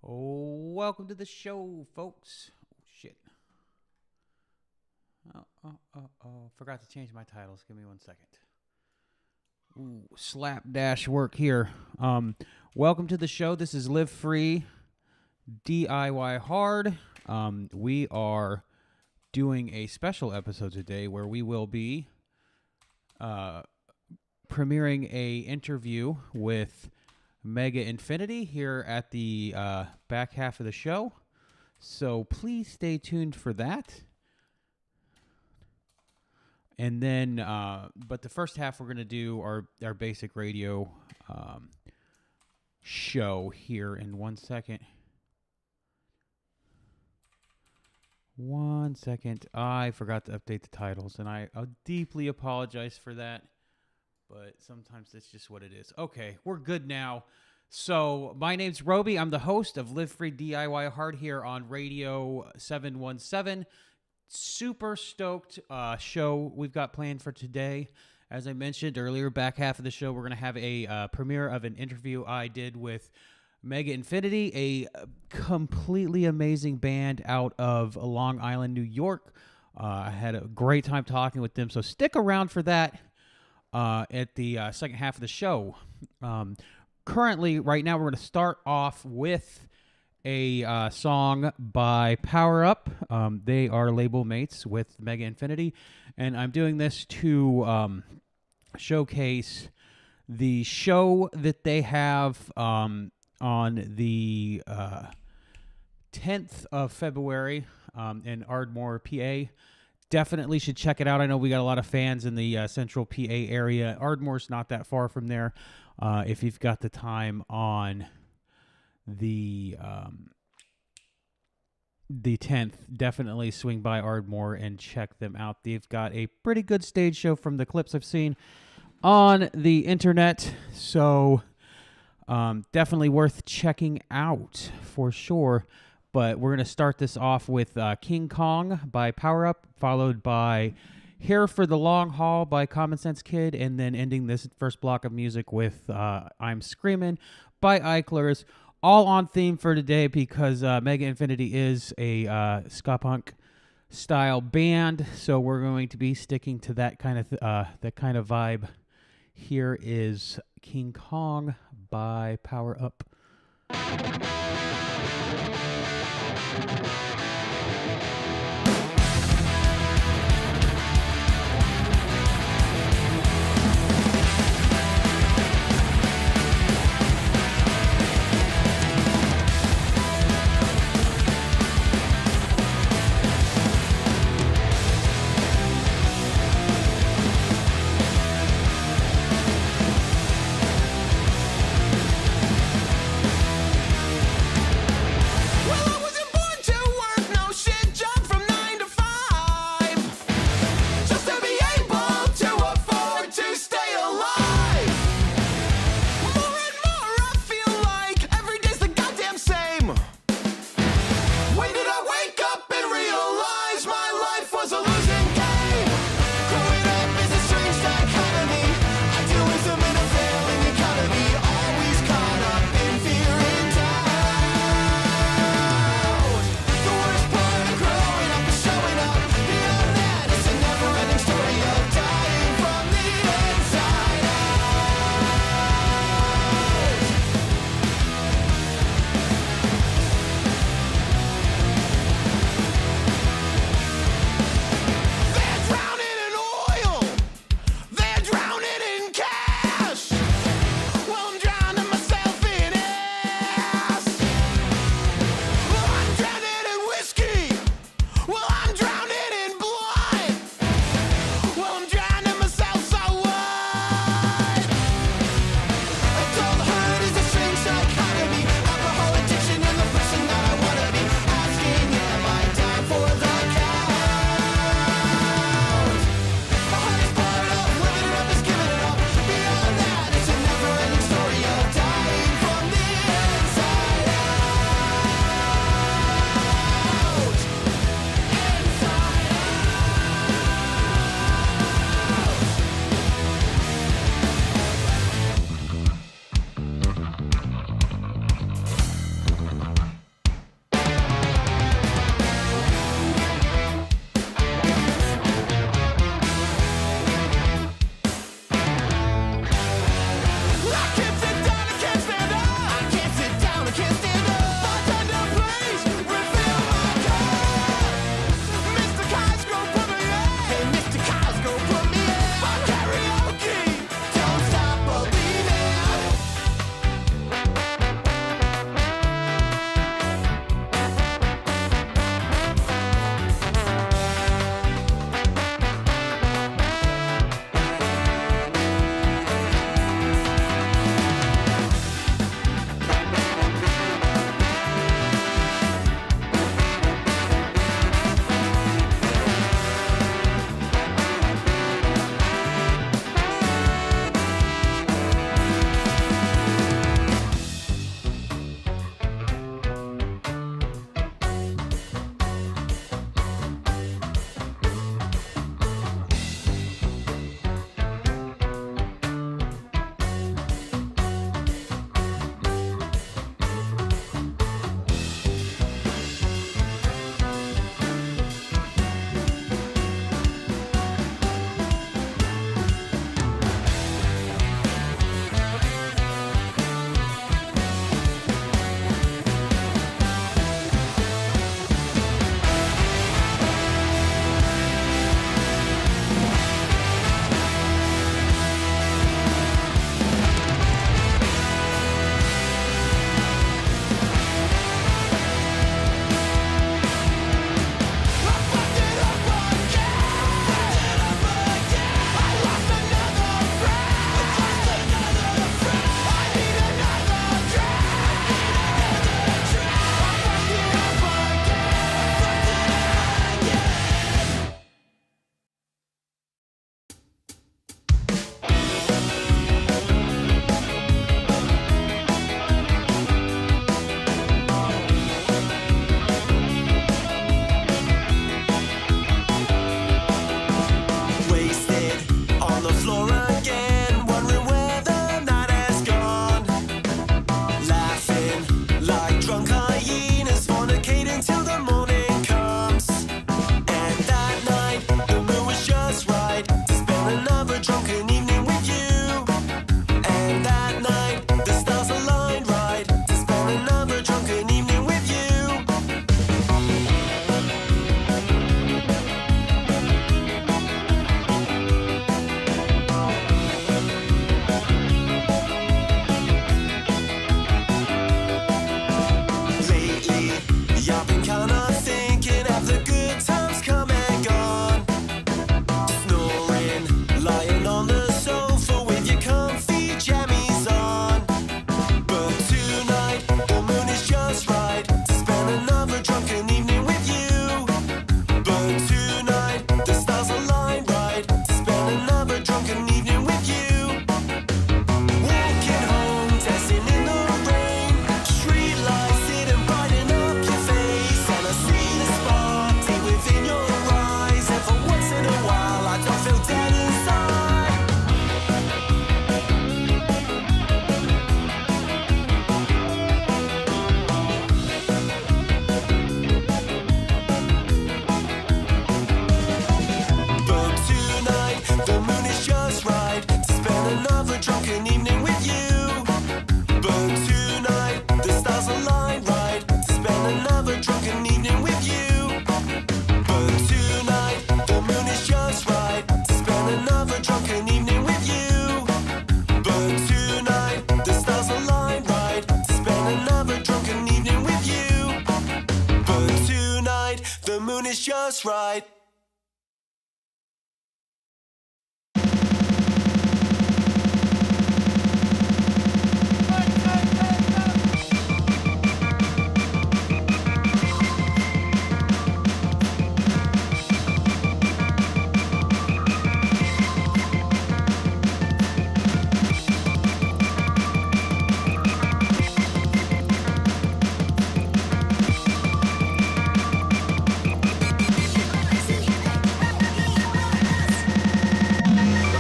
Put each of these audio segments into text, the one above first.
Welcome to the show, folks. Oh, shit. Forgot to change my titles. Give me 1 second. Ooh, slapdash work here. Welcome to the show. This is Live Free DIY Hard. We are doing a special episode today where we will be premiering a interview with Mega Infinity here at the back half of the show. So please stay tuned for that. And then, but the first half we're going to do our basic radio show here in 1 second. 1 second. I forgot to update the titles, and I deeply apologize for that. But sometimes that's just what it is. Okay, we're good now. So my name's Roby. I'm the host of Live Free DIY Hard here on Radio 717. Super stoked show we've got planned for today. As I mentioned earlier, back half of the show, we're going to have a premiere of an interview I did with Mega Infinity, a completely amazing band out of Long Island, New York. I had a great time talking with them, so stick around for that. At the second half of the show. Currently, right now, we're going to start off with a song by Power Up. They are label mates with Mega Infinity, and I'm doing this to showcase the show that they have on the 10th of February in Ardmore, PA. Definitely should check it out. I know we got a lot of fans in the central PA area. Ardmore's not that far from there. If you've got the time on the 10th, definitely swing by Ardmore and check them out. They've got a pretty good stage show from the clips I've seen on the internet. So definitely worth checking out for sure. But we're going to start this off with King Kong by Power Up, followed by Here for the Long Haul by Common Sense Kid, and then ending this first block of music with I'm Screamin' by Eichlers, all on theme for today because Mega Infinity is a ska punk style band, so we're going to be sticking to that kind of vibe. Here is King Kong by Power Up. Well, I wasn't born to work. just right.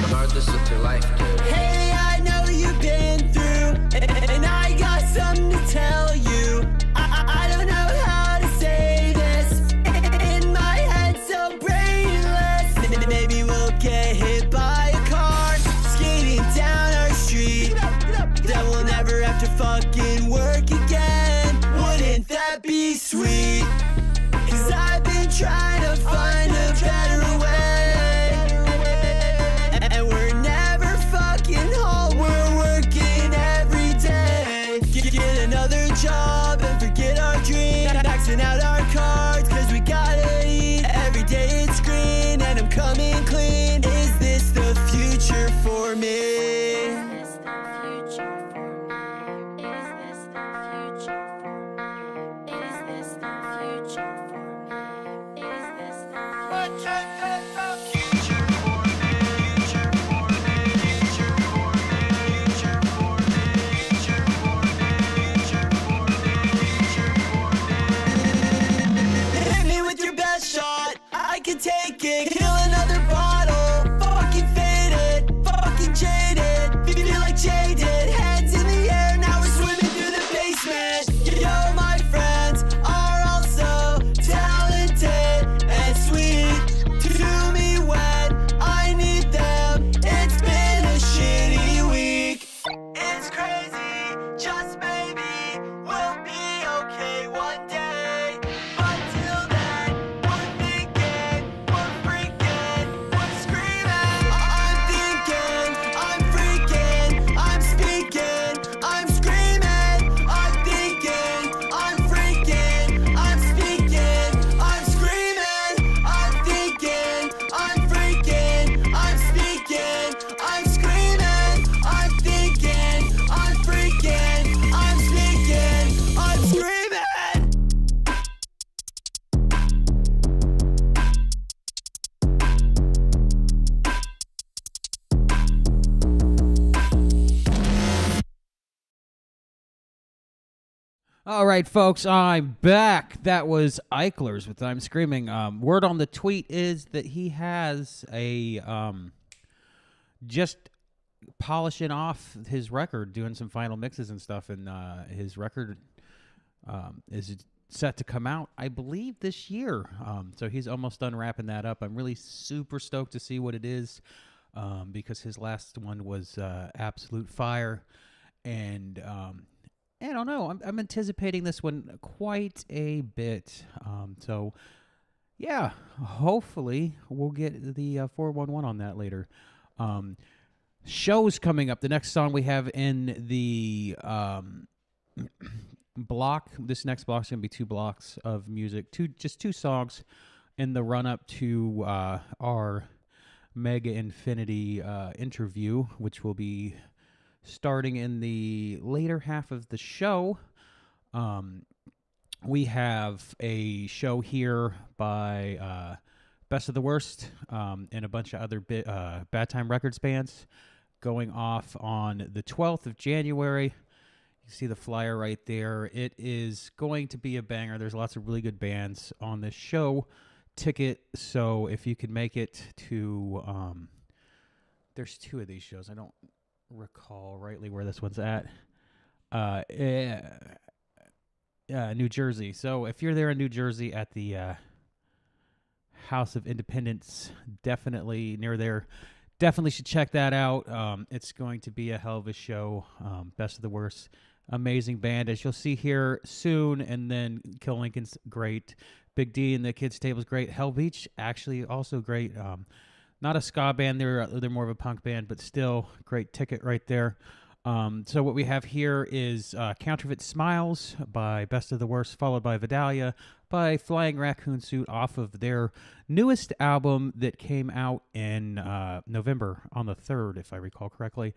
Regardless of your life, dude. Hey, I know you've been through, and I got something to tell you. I don't know how to say this. In my head, so brainless. Maybe we'll get hit by a car skating down our street. Then we'll never have to fucking work again. Wouldn't that be sweet? 'Cause I've been trying to find a better way. And we're never fucking home, we're working every day. Get another job and forget our dream. Maxing out our cards, 'cause we gotta eat. Every day it's green and I'm coming clean. Is this the future for me? Hit me with your best shot, I can take it. Kill another bottle, fucking faded, fucking jaded. Feel like jaded, hands in the air, now we're swimming through the basement. Yo, my friends are also talented and sweet to me when I need them. It's been a shitty week. It's crazy, just maybe we'll be okay one day. But till then, we're thinking, we're freaking, we're screaming. I'm thinking, I'm freaking, I'm speaking, I'm screaming. I'm thinking, I'm freaking, I'm speaking, I'm screaming. I'm thinking, I'm freaking, I'm speaking, I'm screaming. I'm thinking, I'm freaking, I'm speaking, I'm screaming. All right, folks, I'm back. That was Eichlers with I'm Screaming. Word on the tweet is that he has a just polishing off his record, doing some final mixes and stuff, and his record is set to come out, I believe, this year. So he's almost done wrapping that up. I'm really super stoked to see what it is, because his last one was absolute fire, and I don't know. I'm anticipating this one quite a bit. So, yeah, hopefully we'll get the 411 on that later. Shows coming up. The next song we have in the block. This next block is going to be 2 blocks of music. Just two songs in the run-up to our Mega Infinity interview, which will be starting in the later half of the show. We have a show here by Best of the Worst and a bunch of other Bad Time Records bands going off on the 12th of January. You see the flyer right there. It is going to be a banger. There's lots of really good bands on this show ticket, so if you can make it to... there's 2 of these shows. I don't recall rightly where this one's at. New Jersey. So if you're there in New Jersey at the House of Independence, definitely near there, definitely should check that out. It's going to be a hell of a show. Best of the Worst, amazing band, as you'll see here soon. And then Kill Lincoln's great. Big D and the Kids Table's great. Hell Beach, actually also great. Not a ska band, they're more of a punk band, but still great ticket right there. So what we have here is Counterfeit Smiles by Best of the Worst, followed by Vidalia by Flying Raccoon Suit off of their newest album that came out in November on the 3rd, if I recall correctly.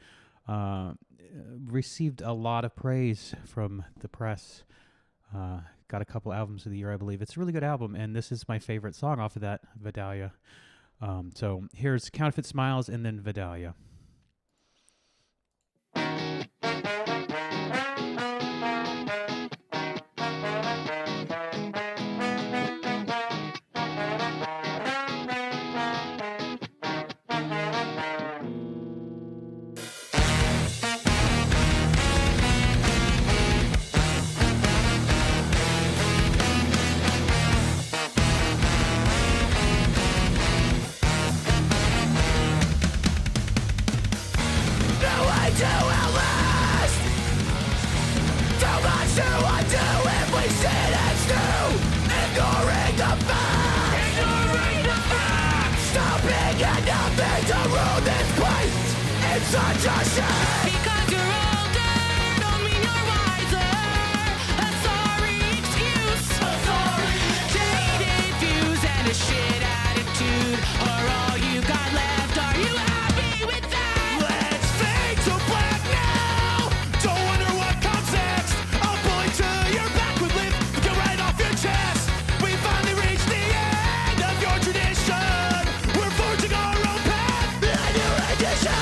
Received a lot of praise from the press. Got a couple albums of the year, I believe. It's a really good album, and this is my favorite song off of that, Vidalia. So here's Counterfeit Smiles and then Vidalia. Such a shame. Because you're older, don't mean you're wiser. A sorry excuse. Jaded views and a shit attitude are all you got left. Are you happy with that? Let's fade to black now. Don't wonder what comes next. A bullet to your back with lip. Get right off your chest. We finally reached the end of your tradition. We're forging our own path. A new edition.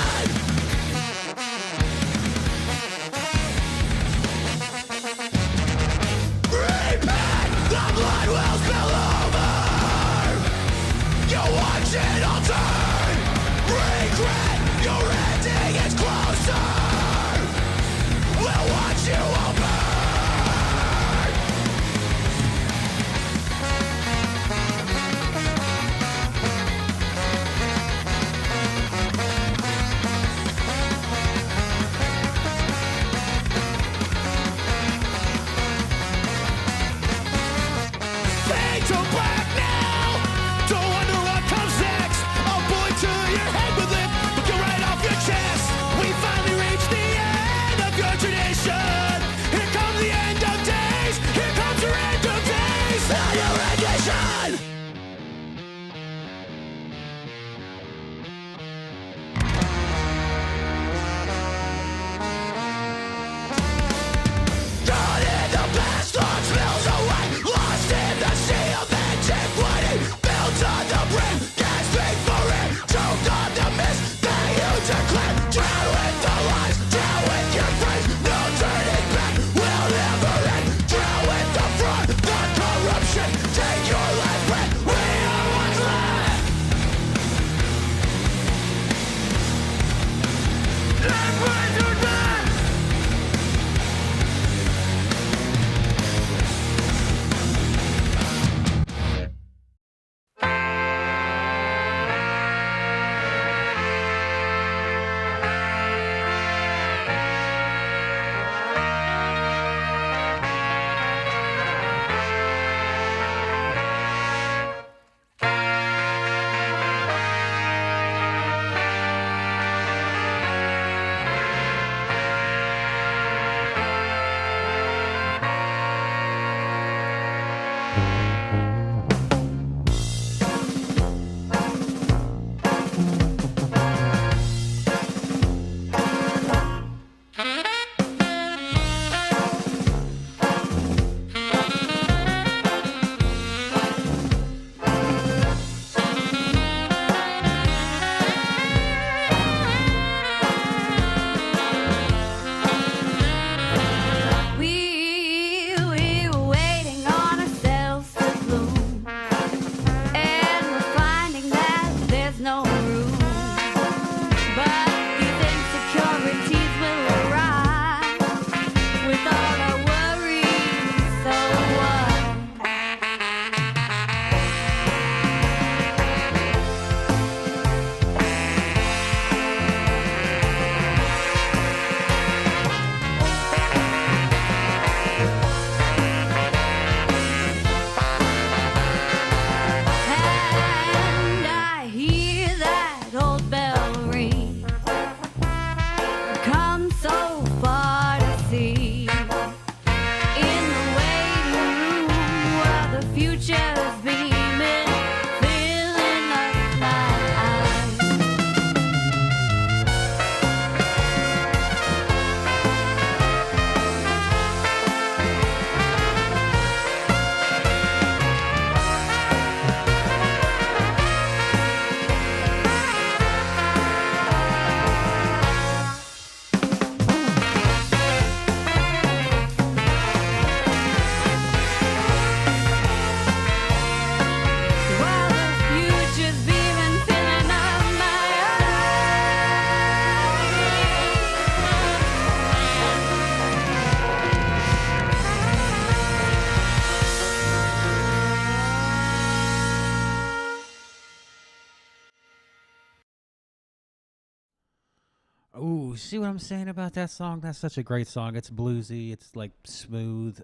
Ooh, see what I'm saying about that song? That's such a great song. It's bluesy. It's like smooth.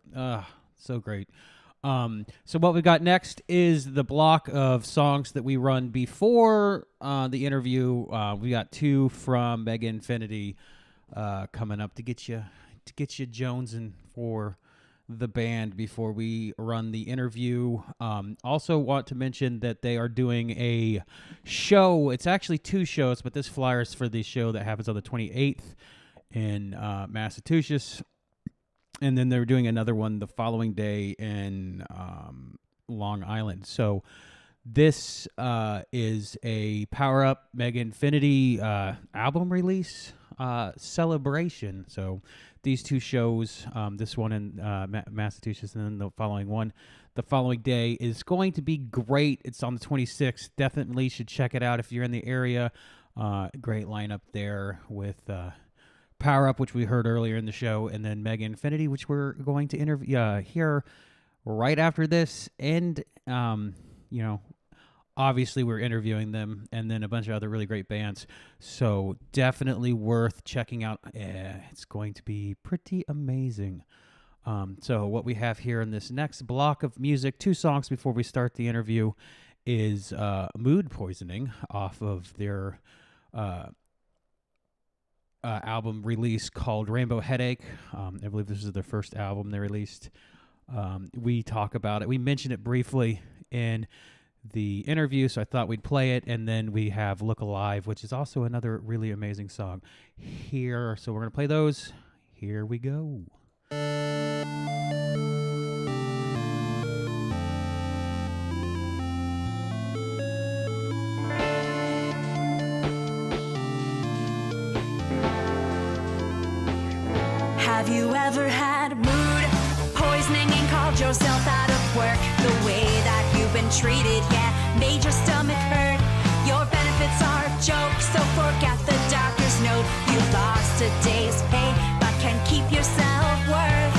So great. So what we got next is the block of songs that we run before the interview. We got 2 from Mega Infinity coming up to get you jonesing for the band before we run the interview. Also want to mention that they are doing a show. It's actually 2 shows, but this flyer is for the show that happens on the 28th in Massachusetts. And then they're doing another one the following day in Long Island. So this is a Power Up Mega Infinity album release celebration. So these 2 shows, this one in Massachusetts and then the following one, the following day is going to be great. It's on the 26th. Definitely should check it out if you're in the area. Great lineup there with Power Up, which we heard earlier in the show, and then Mega Infinity, which we're going to interview here right after this. And, obviously we're interviewing them, and then a bunch of other really great bands. So definitely worth checking out. It's going to be pretty amazing. So what we have here in this next block of music, 2 songs before we start the interview, is Mood Poisoning off of their album release called Rainbow Headache. I believe this is their first album they released. We talk about it. We mentioned it briefly in the interview, so I thought we'd play it. And then we have Look Alive, which is also another really amazing song here. So we're going to play those. Here we go. Have you ever had mood poisoning and called yourself out of work? The way that you've been treated, yeah, made your stomach hurt. Your benefits are a joke, so forget the doctor's note. You lost a day's pay, but can keep your self-worth.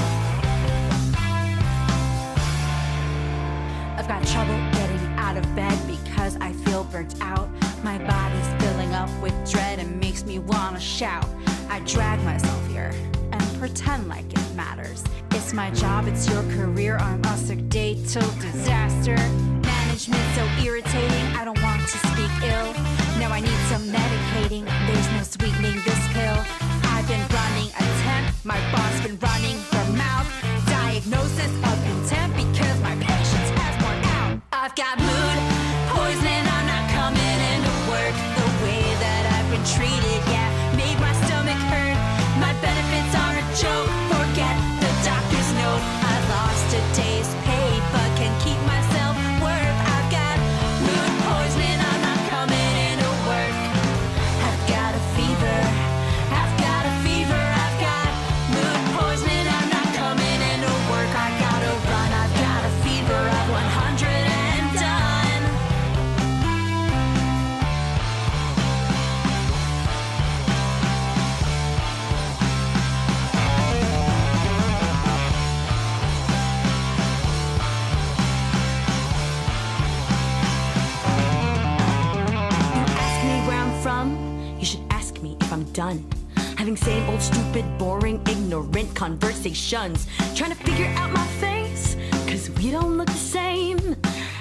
I've got trouble getting out of bed because I feel burnt out. My body's filling up with dread and makes me wanna shout. I drag myself here and pretend like it matters. It's my job, it's your career, on a sick day till disaster. Management so irritating, I don't want to speak ill. Now I need some medicating, there's no sweetening this pill. I've been running a temp, my boss been running her mouth. Diagnosis of contempt because my patience has worn out. I've got mood poisoning, I'm not coming into work. The way that I've been treated, yeah, made my stomach hurt. My benefits are a joke, forget the doctor's note. I lost a day's pay, but can keep myself worth. I've got mood poisoning, I'm not coming into work. I've got a fever, I've got a fever. I've got mood poisoning, I'm not coming into work. I gotta run, I've got a fever of 100 and done. Ask me where I'm from, you should ask me if I'm done. Having same old stupid, boring, ignorant conversations. Trying to figure out my face, cause we don't look the same.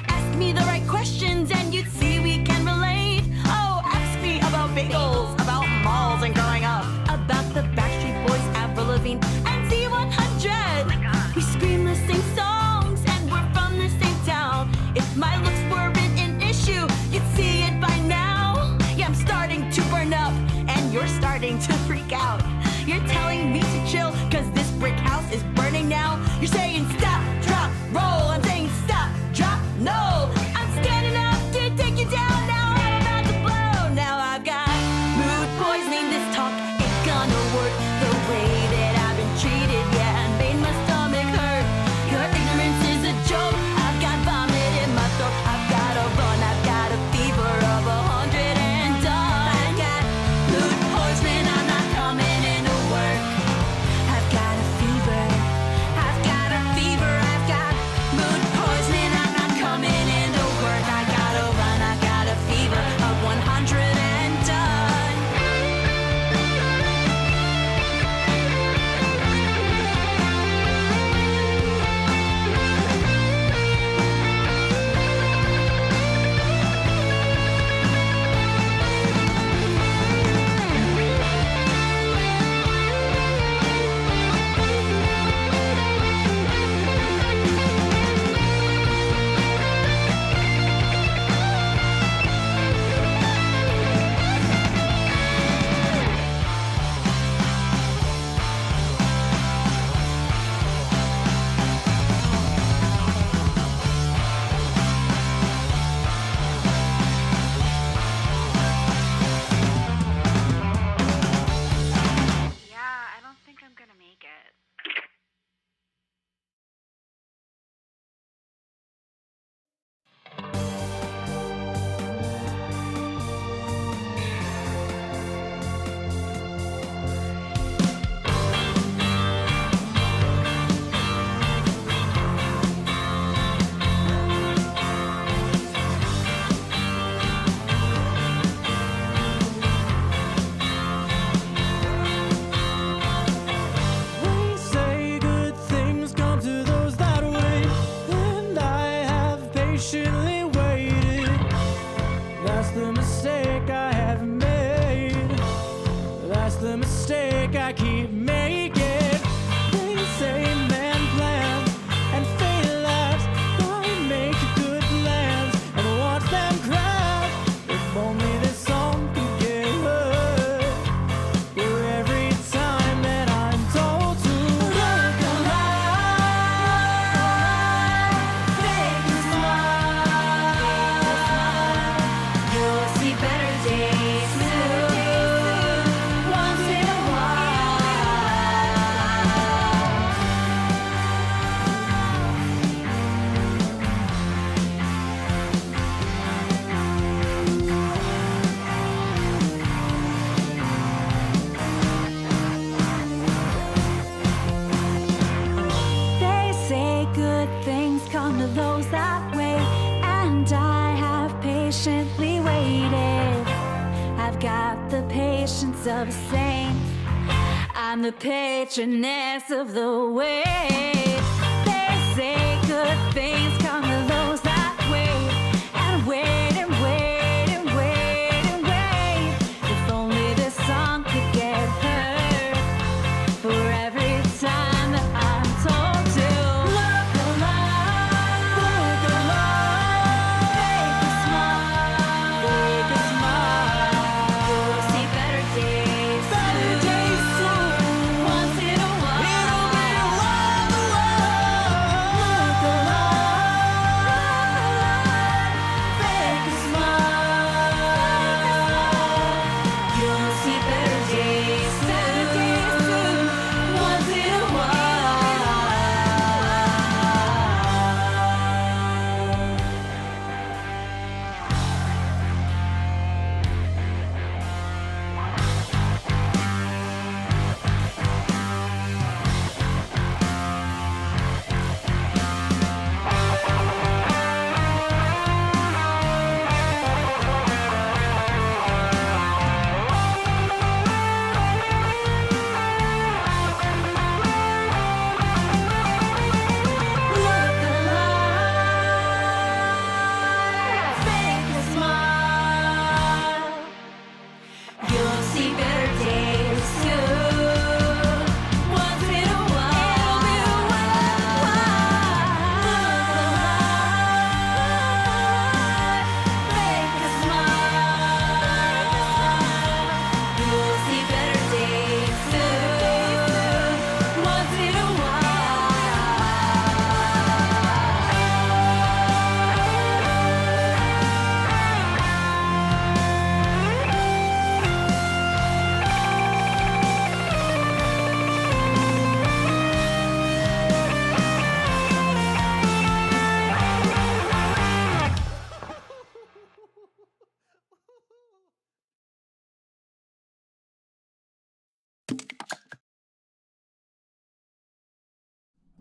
Ask me the right questions and you'd see we can relate. Oh, ask me about bagels, about malls and growing up. About the Backstreet Boys, Avril Lavigne, and Z100. We scream the same songs and we're from the same town. If my looks weren't an issue, you'd see it by now. Yeah, I'm starting to burn up and you're starting to freak out. You're telling me to chill cause this brick house is burning now. You're saying to those that wait, and I have patiently waited. That's the mistake I have made. That's the mistake I keep making. They say man plans and fate laughs. I make good plans and watch them crash. If only this song could get heard. For every time that I'm told to look alive, fake a smile, you'll see better days soon. Once in a while. They say good things come to those that wait, and I have patiently waited. I've got the patience of a saint. I'm the patroness of the wait. They say good things come to those that wait, and wait and wait and wait and wait. If only this song could get heard. For every time that I'm told to look alive, fake a smile, you'll see better days soon. Once in a while, it'll be a while. Look alive, fake a smile, you'll see better days soon. Once in a while. Look alive, fake a smile, you'll see better days soon. Once in a while, it'll be a while. Look alive, fake a smile, you'll see better days soon. Once in a while.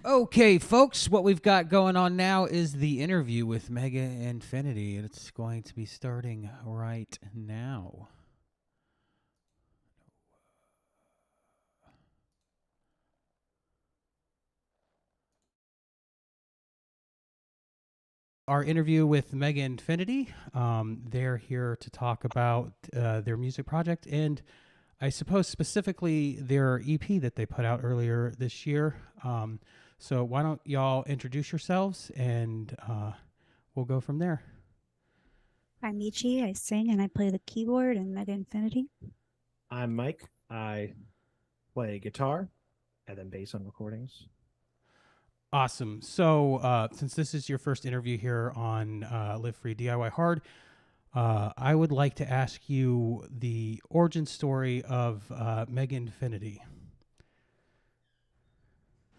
Okay, folks, what we've got going on now is the interview with Mega Infinity, and it's going to be starting right now. Our interview with Mega Infinity. They're here to talk about their music project and I suppose specifically their EP that they put out earlier this year. So why don't y'all introduce yourselves and we'll go from there. I'm Michi. I sing and I play the keyboard in Mega Infinity. I'm Mike. I play guitar and then bass on recordings. Awesome. So since this is your first interview here on Live Free DIY Hard, I would like to ask you the origin story of Mega Infinity.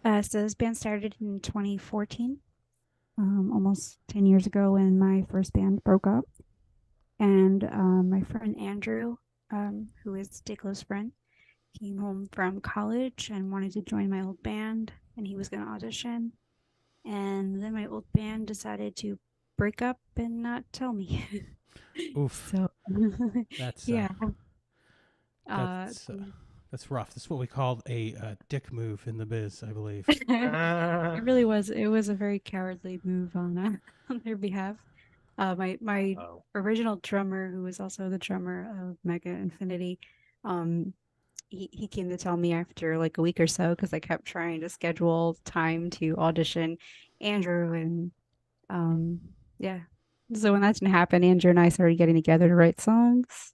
So this band started in 2014, almost 10 years ago when my first band broke up. And my friend Andrew, who is Diclo's friend, came home from college and wanted to join my old band, and he was going to audition. And then my old band decided to break up and not tell me. Oof. So That's yeah. that's That's rough. That's what we call a dick move in the biz, I believe. It really was. It was a very cowardly move on on their behalf. My Oh. original drummer, who was also the drummer of Mega Infinity, um, he came to tell me after like a week or so because I kept trying to schedule time to audition Andrew and yeah. So when that didn't happen, Andrew and I started getting together to write songs.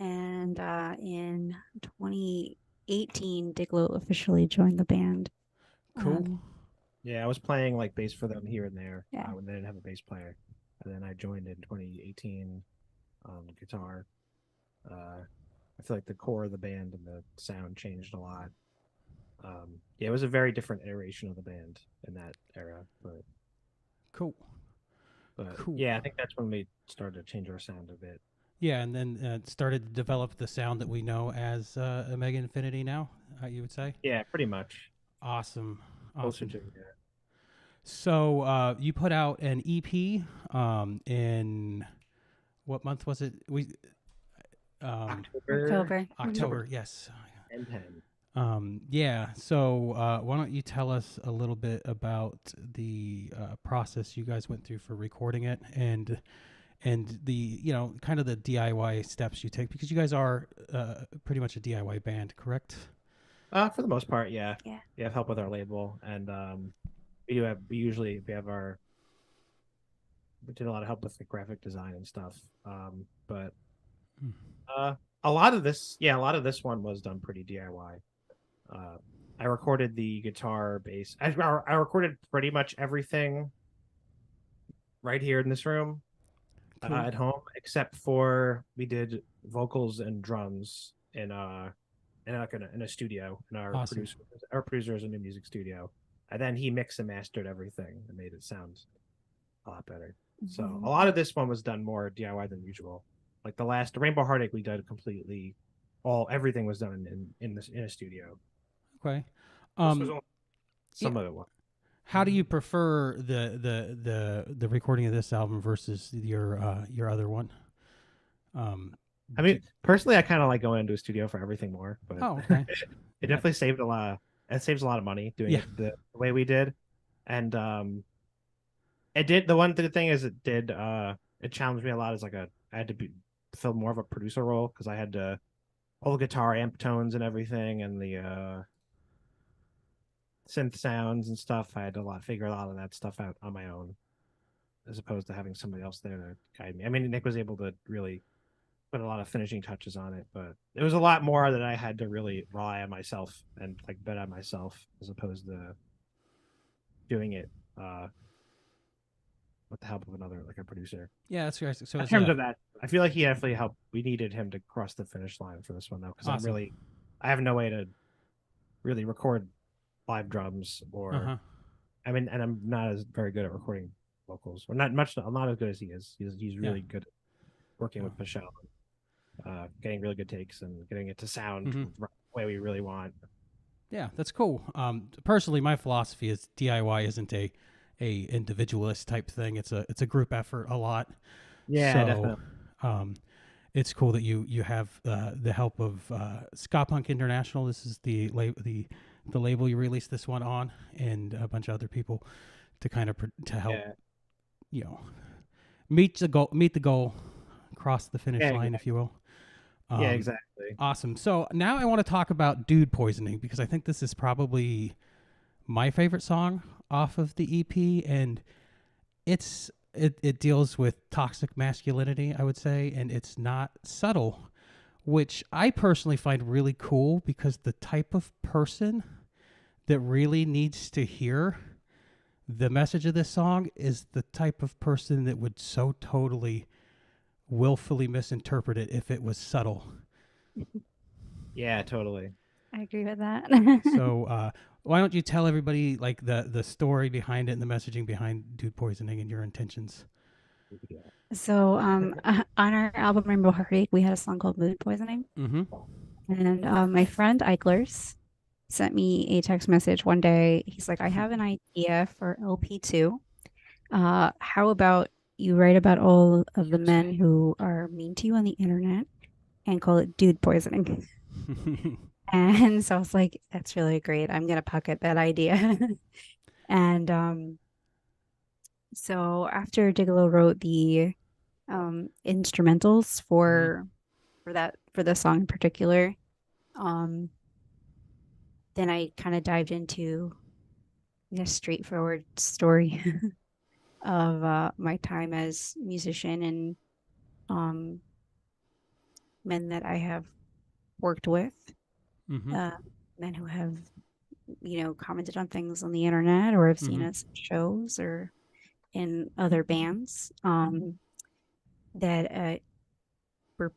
And in 2018, Diglo officially joined the band. Cool. Yeah, I was playing like bass for them here and there Yeah. when they didn't have a bass player, and then I joined in 2018, guitar. I feel like the core of the band and the sound changed a lot. Yeah, it was a very different iteration of the band in that era, Cool. but Cool. yeah, I think that's when we started to change our sound a bit. Yeah, and then started to develop the sound that we know as Omega Infinity now, you would say? Yeah, pretty much. Awesome. Closer Awesome. to yeah. So you put out an EP in what month was it? October. October, yes. and 10. Yeah. So why don't you tell us a little bit about the process you guys went through for recording it and the kind of the DIY steps you take, because you guys are pretty much a DIY band, correct? For the most part, yeah. Yeah. We have help with our label, and we did a lot of help with the graphic design and stuff. But a lot of this one was done pretty DIY. I recorded the guitar, bass. I recorded pretty much everything right here in this room. Cool. At home, except for we did vocals and drums in a studio. And Awesome. our producer is in a music studio, and then he mixed and mastered everything and made it sound a lot better. So Mhm. a lot of this one was done more DIY than usual. Like the Rainbow Heartache, we did completely everything was done in a studio. Okay. This was only some of it was. How do you prefer the recording of this album versus your other one? I mean, personally, I kind of like going into a studio for everything more, but Oh, okay. it definitely saved a lot. It saves a lot of money doing it the way we did, and it did. The one thing is, it did. It challenged me a lot. I had to fill more of a producer role because I had to all the guitar amp tones and everything, and the synth sounds and stuff. I had to figure a lot of that stuff out on my own, as opposed to having somebody else there to guide me. I mean, Nick was able to really put a lot of finishing touches on it, but it was a lot more that I had to really rely on myself and bet on myself, as opposed to doing it with the help of another, like a producer. Yeah, that's right. So In it's terms of that, I feel like he definitely helped. We needed him to cross the finish line for this one, though, because Awesome. I have no way to really record live drums or I mean, and I'm not as very good at recording vocals, or not much. I'm not as good as he is. He's really good at working with Michelle, getting really good takes and getting it to sound the way we really want. Yeah, that's cool. Personally, my philosophy is DIY isn't a individualist type thing. It's a group effort a lot. Yeah, so, definitely. It's cool that you have the help of Ska Punk International. This is the label you released this one on, and a bunch of other people to kind of to help, meet the goal, cross the finish line, if you will. Yeah, exactly. Awesome. So now I want to talk about Dude Poisoning, because I think this is probably my favorite song off of the EP, and it deals with toxic masculinity, I would say, and it's not subtle, which I personally find really cool, because the type of person that really needs to hear the message of this song is the type of person that would so totally willfully misinterpret it if it was subtle. Yeah, totally. I agree with that. So why don't you tell everybody like the story behind it and the messaging behind Dude Poisoning and your intentions? So on our album Rainbow Heartache, we had a song called Mood Poisoning. Mm-hmm. And my friend Eichler's sent me a text message one day. He's like, I have an idea for LP2. How about you write about all of the men who are mean to you on the internet and call it Dude Poisoning? And so I was like, that's really great. I'm gonna pocket that idea. And so after Digalo wrote the instrumentals for the song in particular, um then I kind of dived into a straightforward story of my time as musician and um men that I have worked with, Mm-hmm. men who have commented on things on the internet or have seen Mhm. us at shows or in other bands, that were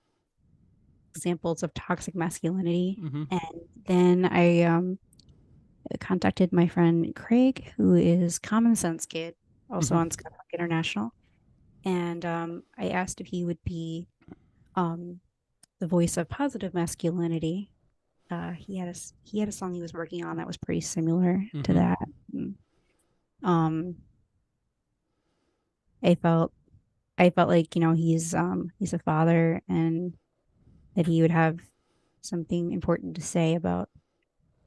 examples of toxic masculinity. Mhm. And then I contacted my friend Craig, who is Common Sense Kid, also Mhm. on Ska Punk International, and I asked if he would be the voice of positive masculinity. He had a song he was working on that was pretty similar to Mhm. that. Mm. Um, I felt like he's a father and that he would have something important to say about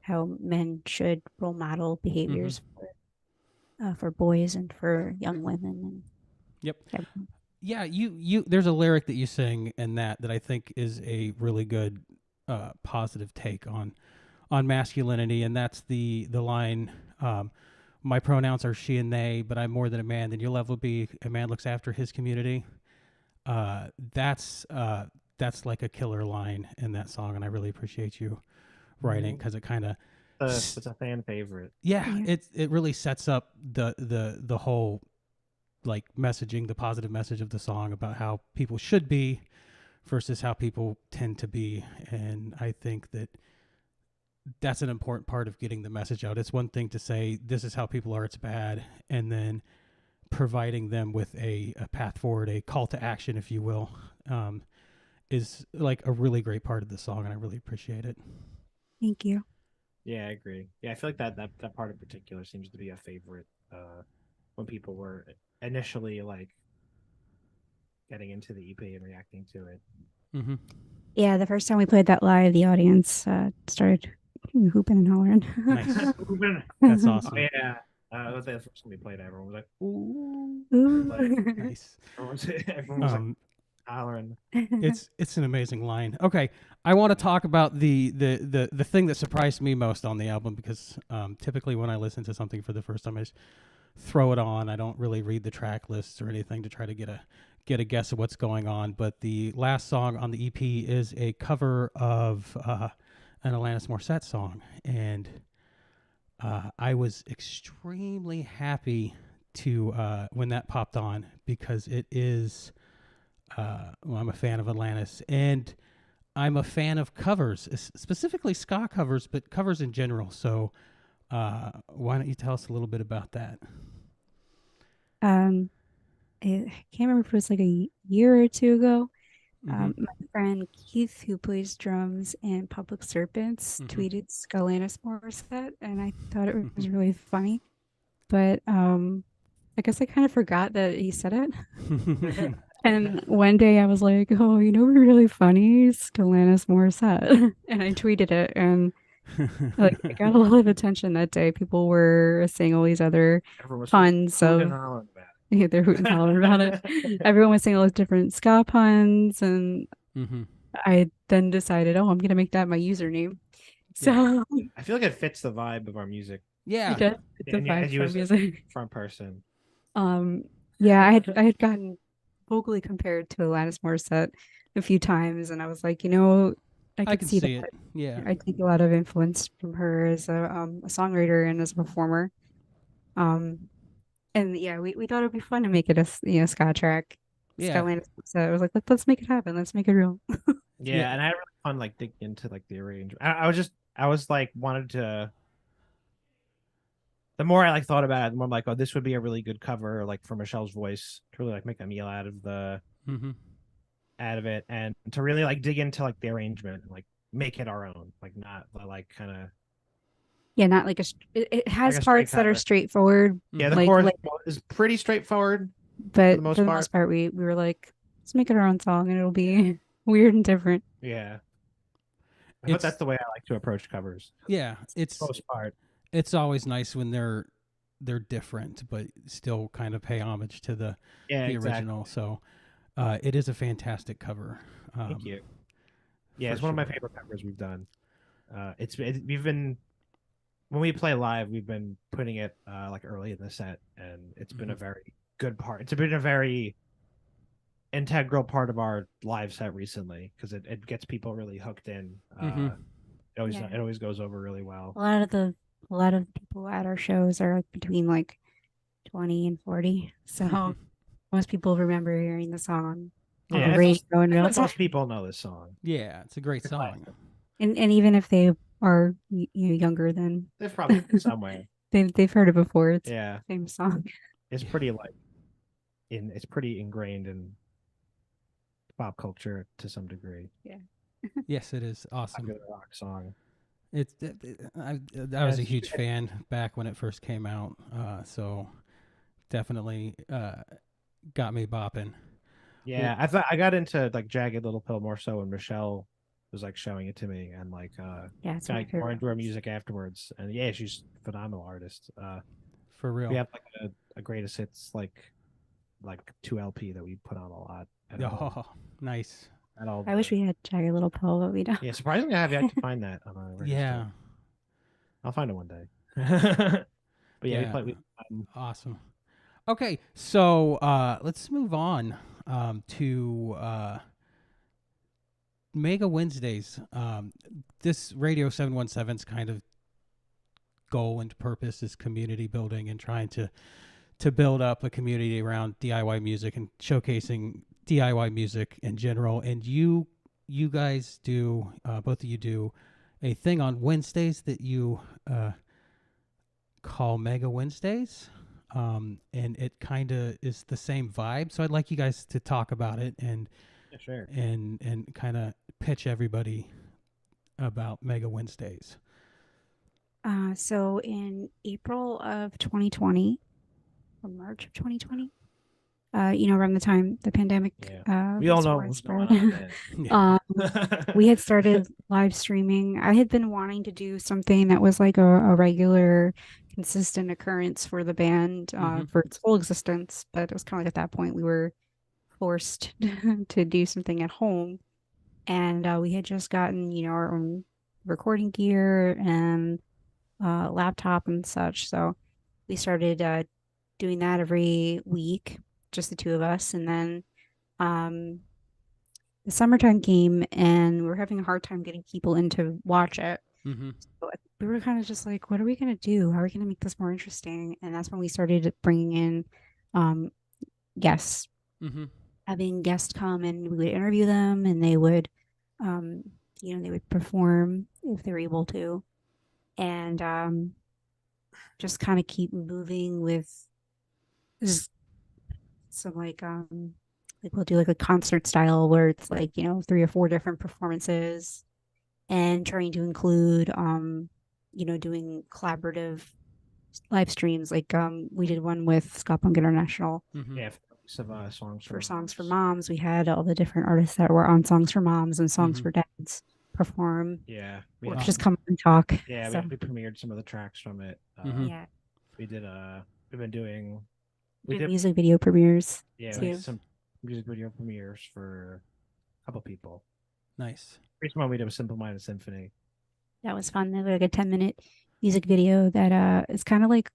how men should role model Mhm. behaviors for boys and for young women Yep. and everything. Yeah, you there's a lyric that you sing in that I think is a really good positive take on masculinity, and that's the line, my pronouns are she and they, but I'm more than a man, then you'll ever be a man looks after his community. Uh that's like a killer line in that song, and I really appreciate you writing, because it kind of It's a fan favorite. yeah, Yeah. it really sets up the whole like messaging, the positive message of the song about how people should be versus how people tend to be. And I think that that's an important part of getting the message out. It's one thing to say this is how people are, it's bad, and then providing them with a path forward, a call to action, if you will, is like a really great part of the song, and I really appreciate it. Thank you. Yeah, I agree. Yeah, I feel like that part in particular seems to be a favorite when people were initially like getting into the EP and reacting to it. Mm-hmm. Yeah, the first time we played that live, the audience started hooping and hollering. Nice. That's Oh awesome. yeah. That was the first time we played. Everyone was like, "Ooh!" Ooh. Nice. Everyone was like hollering. It's an amazing line. Okay, I want to talk about the thing that surprised me most on the album, because typically when I listen to something for the first time, I just throw it on. I don't really read the track lists or anything to try to get a guess of what's going on. But the last song on the EP is a cover of an Alanis Morissette song, and I was extremely happy to when that popped on, because it is. Well, I'm a fan of Atlantis, and I'm a fan of covers, specifically ska covers, but covers in general. So, why don't you tell us a little bit about that? I can't remember if it was like a year or two ago. Mm-hmm. My friend Keith, who plays drums in Public Serpents, Mhm. tweeted Scalanis Morissette, and I thought it was really funny. But I guess I kind of forgot that he said it. And one day I was like, "Oh, you know, what'd be really funny, Scalanis Morissette," and I tweeted it, and like it got a lot of attention that day. People were saying all these other Everyone was puns hooting of and hollering about yeah, they're hooting and hollering about it. Everyone was saying all those different ska puns, and Mm-hmm. I then decided, oh, I'm gonna make that my username. So I feel like it fits the vibe of our music. Yeah. it does. It's a And yeah, vibe and you for as a music. front person. Yeah, I had gotten vocally compared to Alanis Morissette a few times, and I was like, I I could can see see that. it. Yeah. I take a lot of influence from her as a songwriter and as a performer. And yeah, we thought it'd be fun to make it a ska track. Yeah. Alanis Morissette. I was like, let's make it happen. Let's make it real. Yeah, Yeah. and I had really fun like digging into like the arrangement. I was like wanted to. The more I like thought about it, the more I'm like, oh, this would be a really good cover, like for Michelle's voice to really like make a meal out of Mm-hmm. it, and to really like dig into like the arrangement and like make it our own, like not like kind of Yeah, not like it has Like a straight parts that are cover. straightforward, yeah. The like chorus is pretty straightforward. but the most for the part. most part, we were like, let's make it our own song and it'll be weird and different. Yeah, I hope It's- that's the way I like to approach covers. Yeah, it's For the most part. it's always nice when they're different, but still kind of pay homage to the Yeah, exactly. original. So it is a fantastic cover. Thank you. Yeah, for it's one of my sure. favorite covers we've done. We've been when we play live, we've been putting it like early in the set, and it's been a Mm-hmm. very good part. It's been a very integral part of our live set recently because it gets people really hooked in. Mhm. Yeah. It always goes over really well. A lot of people at our shows are like between like 20 and 40. So most people remember hearing the song on Yeah, the radio and I feel like realize, most people know this song. Yeah, it's a great It's a song. classic. and even if they are younger than They've probably heard it somewhere. they've heard it before. It's Yeah, a famous song. it's pretty it's pretty ingrained in pop culture to some degree. Yes, it is awesome. Popular rock song. I was a Yes. huge fan back when it first came out, so definitely got me bopping. Yeah, I thought I got into like Jagged Little Pill more so when Michelle was like showing it to me and like Yeah, it's my got more favorite. into her music afterwards. And yeah, she's a phenomenal artist. For real. We have like a greatest hits like 2 LP that we put on a lot. Oh, nice. At all I wish we had Jagged Little Pill, but we don't. Yeah, surprisingly, I have yet to find that on our record Yeah, store. I'll find it one day. But yeah, Yeah. we awesome. Okay, so let's move on to Mega Wednesdays. This Radio 717's kind of goal and purpose is community building and trying to build up a community around DIY music and showcasing DIY music in general. And you guys do, both of you do a thing on Wednesdays that you call Mega Wednesdays. And it kind of is the same vibe. So I'd like you guys to talk about it and yeah, sure. and kind of pitch everybody about Mega Wednesdays. So in April of 2020, or March of 2020, around the time the pandemic, Yeah. We all was know what's going widespread. on. We had started live streaming. I had been wanting to do something that was like a regular, consistent occurrence for the band Mhm. for its whole existence, but it was kind of like at that point we were forced to do something at home, and we had just gotten our own recording gear and laptop and such. So we started doing that every week, just the two of us, and then the summertime came and we were having a hard time getting people in to watch it. Mm-hmm. So we were kind of just like, what are we going to do? How are we going to make this more interesting? And that's when we started bringing in guests, Mm-hmm. having guests come, and we would interview them, and they would, they would perform if they were able to, and just kind of keep moving with this, some like we'll do like a concert style where it's like 3 or 4 different performances, and trying to include doing collaborative live streams. Like we did one with Scott Punk International Mm-hmm. Yeah, of songs for Songs for Moms. We had all the different artists that were on Songs for Moms and Songs Mhm. for Dads perform, Yeah, or Yeah. just come and talk. yeah. So, We premiered some of the tracks from it. Mhm. yeah, We did. We've been doing. we We did did. music video premieres. Yeah, too. we did some music video premieres for a couple people. Nice. Recent one we did was Simple Minded Symphony. That was fun. They were like a 10-minute music video that is kind of like,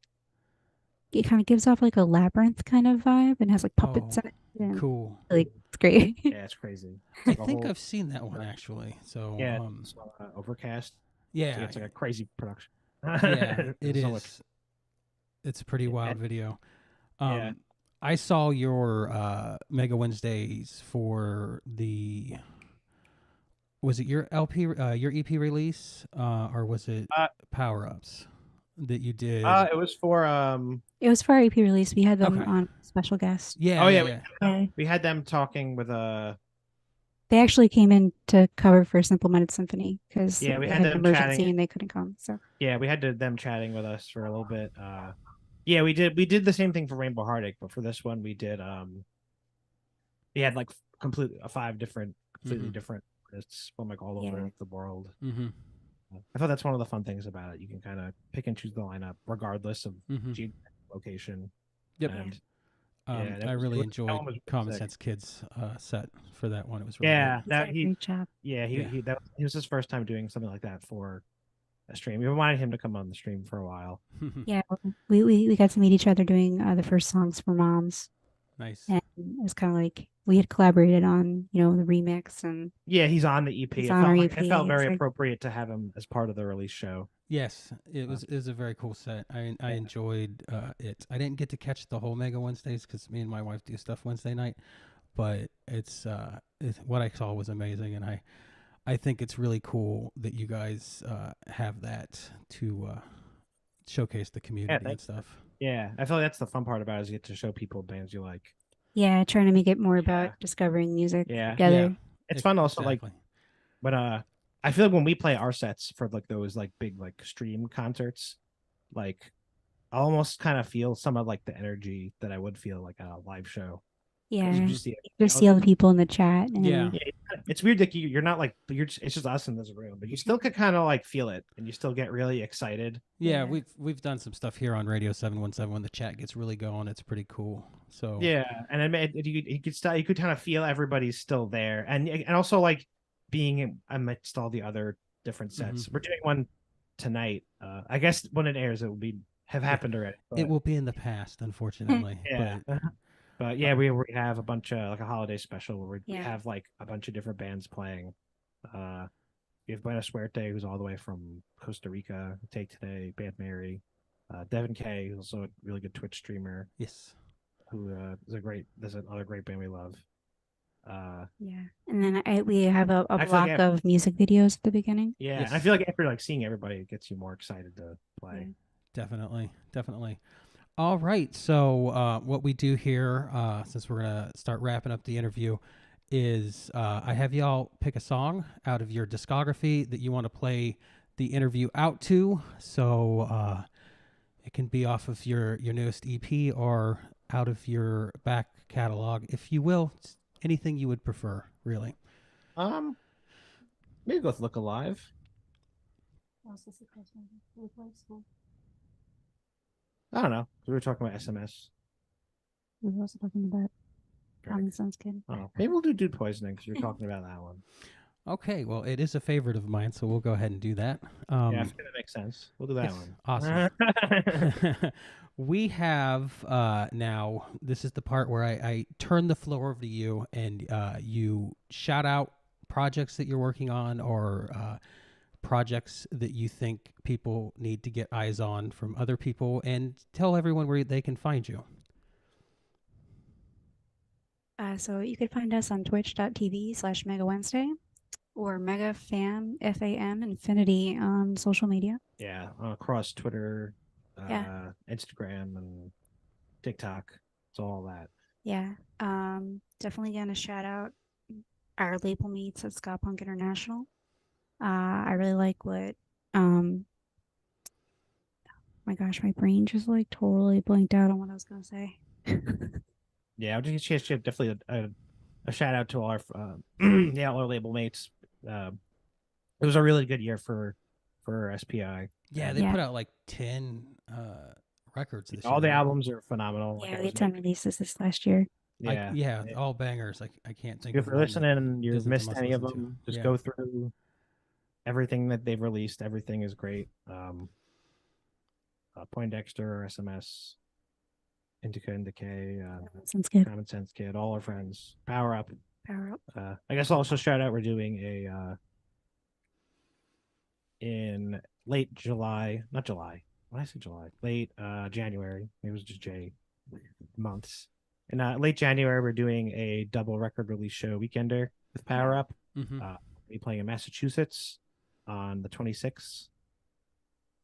it kind of gives off like a labyrinth kind of vibe and has like puppets Oh, in it. And Cool. like it's great. Yeah, it's crazy. It's I like a think whole- I've seen that one actually. So Yeah, it's, Overcast. yeah, It's like a crazy production. yeah, it There's so is. much- It's a pretty Yeah, wild and- video. Yeah. I saw your Mega Wednesdays for the. Was it your LP, your EP release, or was it Power Ups that you did? It was for It was for our EP release. We had them Okay. on special guest. yeah. oh, yeah, yeah. Yeah. we had them talking with They actually came in to cover for Simple Minded Symphony because Yeah, we they had had an them emergency chatting. and they couldn't come. So we had them chatting with us for a little bit. Yeah, we did the same thing for Rainbow Heartache, but for this one we did we had like completely 5 different completely Mhm. different artists from like all over Yeah. the world. Mm-hmm. I thought that's one of the fun things about it. You can kind of pick and choose the lineup regardless of Mm-hmm. location. Yep. And I really that enjoyed one was really Common sick. Sense Kids set for that one. It was really Yeah, He that did a he great job. yeah Yeah. he was his first time doing something like that for a stream. We wanted him to come on the stream for a while. good. Yeah, we got to meet each other doing the first songs for Moms, Nice. and it was kind of like we had collaborated on the remix, and Yeah, he's on the EP. He's It on felt, our like, it EP, felt very it's like- appropriate to have him as part of the release show. Yes, it was a very cool set. I enjoyed it. I didn't get to catch the whole Mega Wednesdays because me and my wife do stuff Wednesday night, but it's what I saw was amazing, and I think it's really cool that you guys have that to showcase the community and thanks. stuff. Yeah, I feel like that's the fun part about it is you get to show people bands you like. yeah, trying to make it more Yeah. about discovering music Yeah. together. It's fun also like Exactly. but I feel like when we play our sets for like those like big like stream concerts, like I almost kind of feel some of like the energy that I would feel like at a live show. 'Cause Yeah, you you just see it, just see all the people in the chat. And Yeah. it's weird that you're not like it's just us in this room, but you still could kind of like feel it, and you still get really excited. Yeah, Yeah. we've done some stuff here on Radio 717 when the chat gets really going. It's pretty cool. So Yeah, and you could kind of feel everybody's still there, and also like being amidst all the other different sets. We're doing one tonight. I guess when it airs, it will have happened already. it will be in the past, unfortunately. Yeah. But But yeah, we have a bunch of like a holiday special where we Yeah. have like a bunch of different bands playing. We have Buena Suerte, who's all the way from Costa Rica. Take Today, Band Mary, Devin K, who's also a really good Twitch streamer, yes. who there's another great band we love. yeah, and then we have a I feel block like of music videos at the beginning. Yeah, Yes. and I feel like after like seeing everybody, it gets you more excited to play. Definitely. All right. So what we do here, since we're gonna start wrapping up the interview, is I have y'all pick a song out of your discography that you want to play the interview out to. So it can be off of your newest EP or out of your back catalog, if you will. It's anything you would prefer, really. Maybe go with Look Alive. I don't know. We were talking about SMS. We were also talking about Common Sense Kid. Oh, maybe we'll do Dude Poisoning because we were talking about that one. Okay. Well, it is a favorite of mine, so we'll go ahead and do that. Yeah, I think that makes sense. We'll do that yes, one. Awesome. We have now, this is the part where I turn the floor over to you and you shout out projects that you're working on or projects that you think people need to get eyes on from other people, and tell everyone where they can find you. So you could find us on twitch.tv/Mega Wednesday or Mega Fan FAM Infinity on social media. Yeah, across Twitter, Yeah. Instagram, and TikTok. It's all that. Yeah. Definitely gonna shout out our label mates at Ska Punk International. I really like what my gosh, my brain just like totally blanked out on what I was gonna say. Yeah, I'll just definitely a shout out to all our all our label mates. It was a really good year for SPI. Yeah, they Yeah. put out like 10 records this All year. the right? albums are phenomenal. Like, Yeah, I we was had 10 making- releases this last year. yeah. Yeah, all bangers. I can't think If of you're one listening and you've isn't the missed most any of listened to. them, just Yeah. go through everything that they've released. Everything is great. Poindexter, SMS, Indica and Decay, Sounds good. Common Sense Kid, all our friends, Power Up. Power up. I guess I'll also shout out we're doing a in late July, not July. When I say July, late January. It was just J months. In late January, we're doing a double record release show weekender with Power Up. Mhm. We'll be playing in Massachusetts on the 26th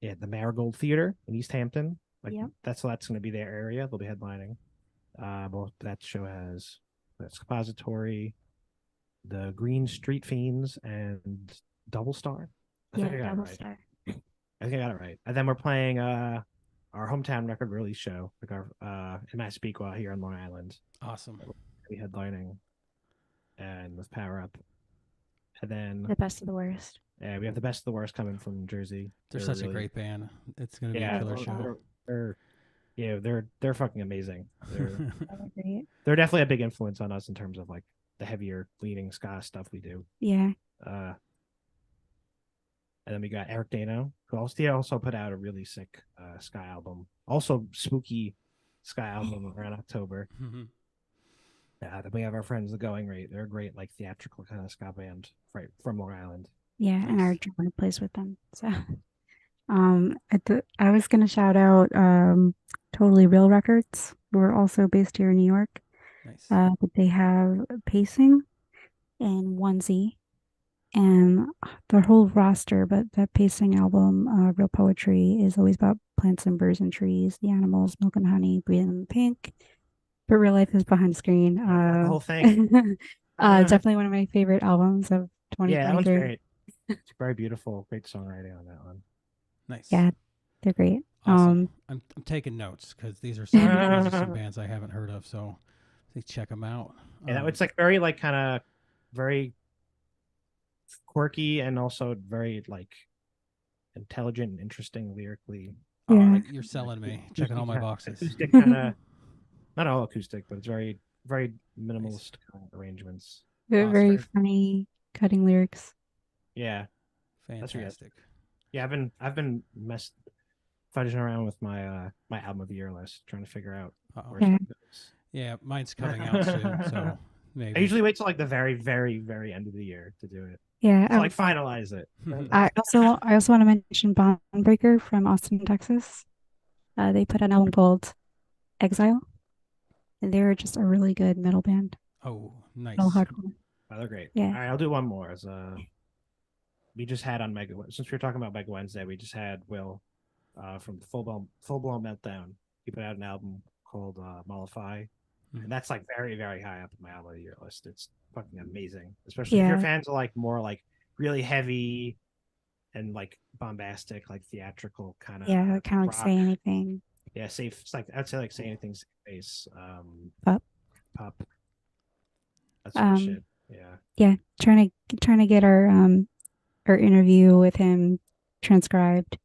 at the Marigold Theater in East Hampton. Yep. That's going to be their area. They'll be headlining. Well, that show has Expository, the Green Street Fiends, and Double Star. I think I Yeah, got it Double right. Star. I think I got it right. And then we're playing our hometown record release show, like our in Massapequa here on Long Island. Awesome. We headlining and with Power Up. And then The best of the worst. yeah, we have the best of the worst coming from Jersey. They're such a great band. It's gonna be a killer show. They're fucking amazing. They're Great. they're definitely a big influence on us in terms of like the heavier leaning ska stuff we do. Yeah. And then we got Eric Dano, who also put out a really sick ska album, also spooky ska album around October. Mhm. Then we have our friends the Going Rate. They're a great like theatrical kind of ska band right from Long Island. Yeah, and our Nice. drummer plays with them. So, I was gonna shout out Totally Real Records, who are also based here in New York. Nice. But they have Pacing and Onesie, and their whole roster. But that Pacing album, Real Poetry, is always about plants and birds and trees, the animals, milk and honey, breathing in the pink. But real life is behind the screen. The whole thing. Definitely one of my favorite albums of Yeah, that one's 2023. great. It's very beautiful. Great songwriting on that one. Nice. Yeah, they're great. Awesome. I'm taking notes because these are some bands I haven't heard of, so please check them out. Yeah, it's like very like kind of very quirky and also very like intelligent and interesting lyrically. Yeah. You're selling me. Checking all my boxes. Acoustic kind of, not all acoustic, but it's very very minimalist kind of arrangements. They're very Awesome. funny, cutting lyrics. Yeah, That's really good. Fantastic. yeah. I've been fudging around with my my album of the year list, trying to figure out Uh-oh. where Yeah. stuff goes. Yeah, mine's coming out soon, so maybe. I usually wait till like the very very very end of the year to do it. Yeah. To like finalize it. I also want to mention Bondbreaker from Austin, Texas. They put an album called Exile, and they're just a really good metal band. Oh, nice. Metal hardcore. Oh, they're great. Yeah. All right, I'll do one more. As we just had on Mega, since we were talking about Mega Wednesday, we just had Will from Full Blown Meltdown. He put out an album called Mollify, and that's like very very high up in my album of the year list. It's fucking amazing, especially if you're Yeah. fans of like more like really heavy and like bombastic, like theatrical kind of Yeah, kind of like Say Anything. Yeah, safe. It's like I'd say like Say Anything's face. Pop. That sort of Um, shit. Yeah. Yeah, trying to get our interview with him transcribed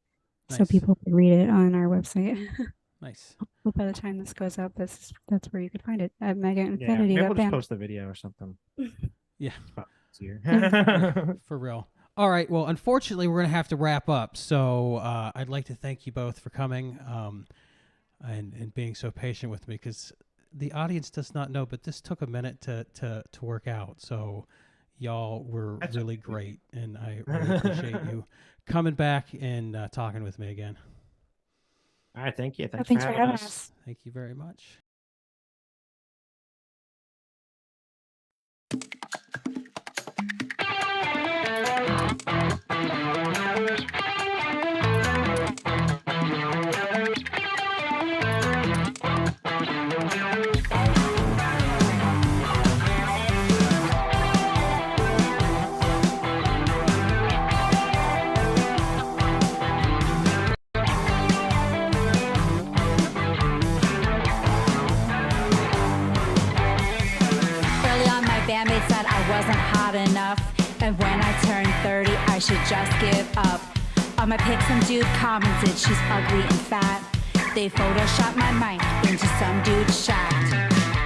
so Nice. people can read it on our website. Nice. Well, by the time this goes up, that's where you could find it at Mega Yeah, Infinity. maybe that we'll just band. post the video or something. Yeah. It's about easier. For real. All right. Well, unfortunately, we're going to have to wrap up. So I'd like to thank you both for coming and being so patient with me, because the audience does not know, but this took a minute to work out. So y'all were That's really great, and I really appreciate you coming back and talking with me again. All right, thank you. Thanks, Thanks for for having having us. us. Thank you very much. Early on, my bandmates said I wasn't hot enough. And when I turned 30, I should just give up. On my pic, some dude commented she's ugly and fat. They photoshopped my mind into some dude's shaft.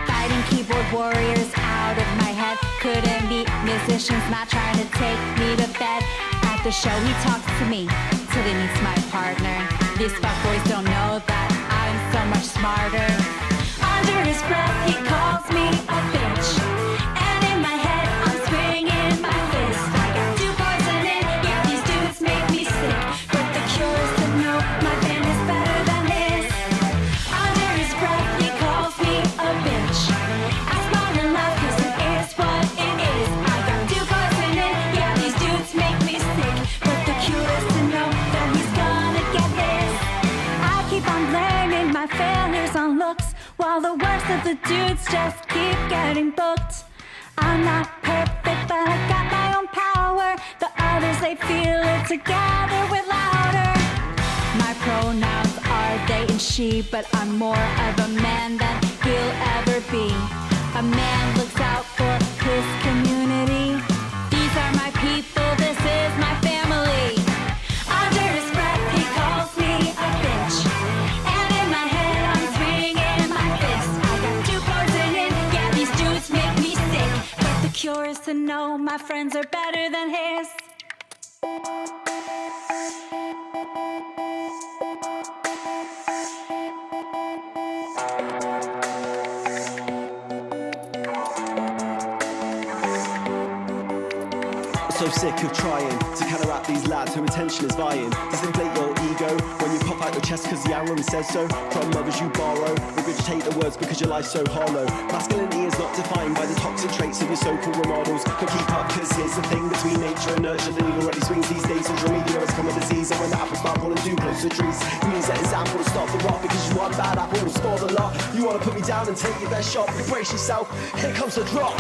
Fighting keyboard warriors out of my head. Couldn't be musicians not trying to take me to bed. At the show, he talks to me till he meets my partner. These fuckboys don't know that I'm so much smarter. Under his breath, he calls me a bitch. And in my head, I'm swinging my fist. I got two poison in, yeah, these dudes make me sick. But the cure is to know my band is better than his. Under his breath, he calls me a bitch. I smile and laugh 'cause it is what it is. I got two poison in, yeah, these dudes make me sick. But the cure is to know that he's gonna get this. I keep on blaming my failures on looks, while the worst of the dudes just keep getting booked. I'm not perfect, but I got my own power. The others, they feel it together with louder. My pronouns are they and she, but I'm more of a man than he'll ever be. A man looks out for his community. These are my to know my friends are better than his. So sick of trying to counteract these lads whose attention is vying. Disinflate your ego when you pop out your chest because the algorithm says so. From others you borrow, regurgitate the words because your life's so hollow. Masculinity is not defined by the toxic traits of your so-called role models. But keep up because here's the thing between nature and nurture. The needle already swings these days. Social media has come a disease, and when the apples start falling too close to the trees, you use that example to stop the rot because you want bad apple will spoil the lot. You want to put me down and take your best shot, but brace yourself, here comes the drop.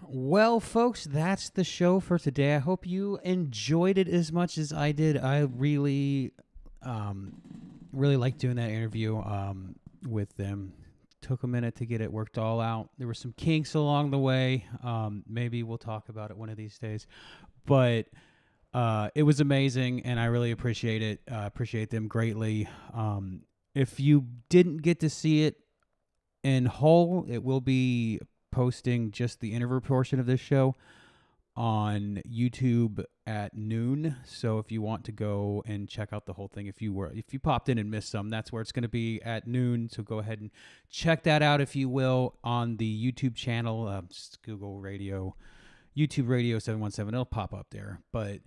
Well, folks, that's the show for today. I hope you enjoyed it as much as I did. I really liked doing that interview with them. Took a minute to get it worked all out. There were some kinks along the way. Maybe we'll talk about it one of these days. But it was amazing, and I really appreciate it. Appreciate them greatly. If you didn't get to see it in whole, it will be posting just the interview portion of this show on YouTube at noon. So if you want to go and check out the whole thing, if you popped in and missed some, that's where it's going to be at noon. So go ahead and check that out, if you will, on the YouTube channel. Just Google Radio, YouTube Radio 717. It'll pop up there. But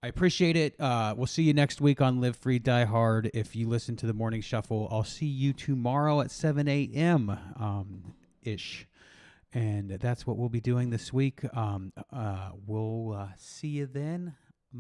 I appreciate it. We'll see you next week on Live Free, Die Hard. If you listen to the Morning Shuffle, I'll see you tomorrow at 7 a.m. Ish. And that's what we'll be doing this week. We'll see you then.